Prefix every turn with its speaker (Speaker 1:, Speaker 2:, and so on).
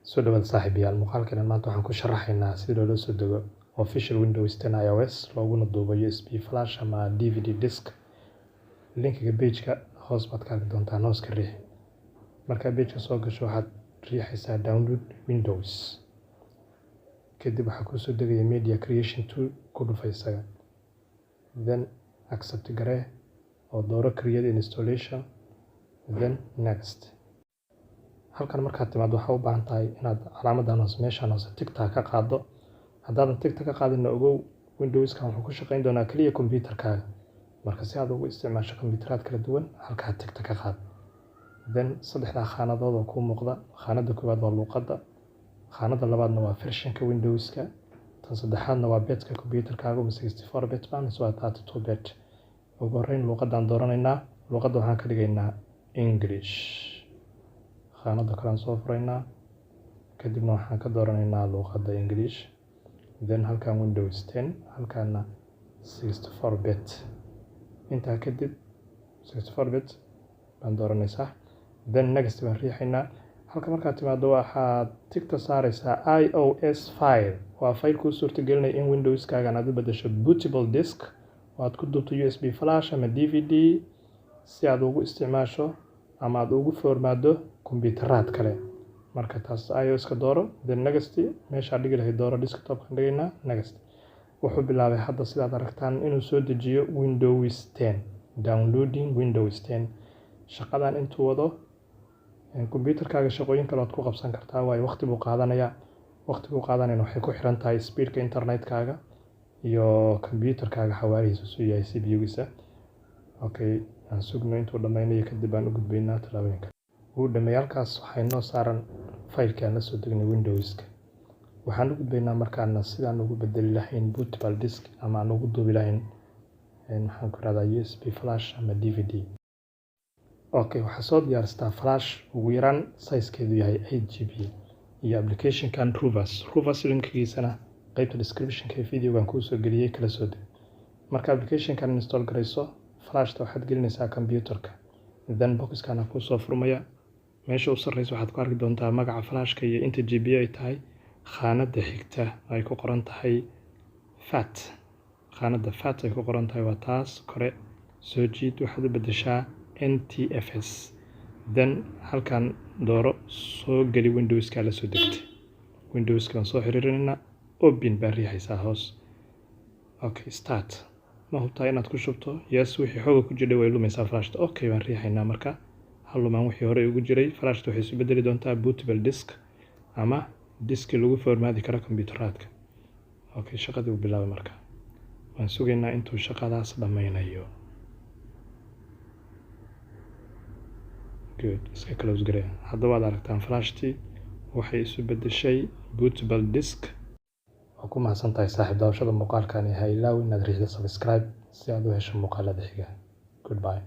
Speaker 1: soo dhawaad saaxiibayaal muuqaalkan maanta waxaan ku sharaxaynaa sida loo soo dego official Windows 10 iOS looguna duubo USB flash ama DVD disk. Linkiga page-ka hoos baad ka arki doontaan hooska riix. Marka page-ka soo gasho waxaad riixaysaa download Windows. Kadib waxaa ku soo degaya media creation tool ku dhufaysa. Then accept garee oo dooro create installation. Then next. Halkan markaad timaado waxaa u baahan tahay inaad calaamadan meeshaan hoose tigta ka qaado. Haddaadan tigta ka qaadin ogow Windows-kan wuxuu ku shaqayn doonaa kaliya computer-kaaga. Marka si aad ugu isticmaasho kombiyuutarada kala duwan halkaa tigta ka qaad. Then saddexda khaanadood oo ku muuqda, khaanada koowaad waa luqadda, khaanada labaadna waa version-ka Windows-ka, tan saddexaadna waa bit-ka kombiyuutarkaaga 64-bit mise waa 32-bit. Ugu horreyn luqaddan dooranaynaa. Luqadda waxaan ka dhigaynaa English. khaanada kale aan soo furaynaa. Kadibna waxaan ka dooranaynaa luqadda English. Then halkan Windows 10, halkaana 64-bit. Intaa kadib 64-bit baan dooranaysaa. Then next baan riixaynaa. Halka markaad timaado waxaad tigta saaraysaa iOS file. Waa file kuu suurtagelinaya in Windows-kaagan aad u beddesho bootable disk oo aad ku duubto USB flash ama DVD si aad ugu isticmaasho ama aad ugu formaado kombiyuutarada kale. Marka taas iOS-ka dooro. Then next meesha dhigi lahayd dooro desktop-kan dhigaynaa. Next wuxuu bilaabay hadda sidaad aragtaan inuu soo dejiyo Windows 10. Downloading Windows 10. Shaqadan intuu wado kombiyuutarkaaga shaqooyin kale aad ku qabsan kartaa waayo waqti buu qaadanayaa. Waqtigu qaadanayna waxay ku xiran tahay speed-ka internet-kaaga iyo kombiyuutarkaaga xawaarihiisa soo yahay CPU-giisa. Okay, aan sugno intuu dhammaynayo kadib aan u gudbaynaa talaabooyinka. Ugu dhameeyalkaas waxay noo saaran file-ka aan la soo degnay Windows-ka. Waxaan u gudbaynaa markaana sidaan ugu bedeli lahayn bootable disk ama aan ugu duubi lahayn maxaan ku radaa USB flash ama DVD. Okay, waxaa soo diyaarstaa flash ugu yaraan size-keedu yahay 8GB iyo application-kan Ruvus. Ruvus linkigiisana qaybta description-ka ee video-gan kuu soo geliyay kala soo deg. Marka application-kan install garayso, flash-ta waxaad gelinaysaa kombiyuutarka. Then box-kana kuu soo furmaya. Meesha u sarreysa waxaad ku arki doontaa magaca flash-ka iyo inta GB ay tahay. Khaanada xigta ay ku qoran tahay FAT. Khaanada FAT ay ku qoran tahay waa taas kore. Soo jiid waxaad u beddeshaa NTFS. Then halkan dooro soo geli Windows-ka la soo degtay. Windows-kan soo xiriirinayna open baan riixaysaa hoos. Okay, start. Ma hubtaa inaad ku shubto? Yes, wixii xooga ku jiray way lumaysaa flash-ta. Okay, baan riixaynaa marka. Halumaan wixii hore ugu jiray flash-ta waxay isu bedeli doontaa bootable disk ama diski lagu formaadi karo kombiyuutarada. Okay, shaqadii u bilaabay marka. Waan sugaynaa intuu shaqadaas dhammaynayo. Good, iska close garee. Hadda waad aragtaan flash-tii waxay isu beddeshay bootable disk. Waa ku mahadsantahay saaxiib daawashada muuqaalkan. Ha ilaawin inaad riixdo subscribe si aad u hesho muuqaalada xiga. Goodbye.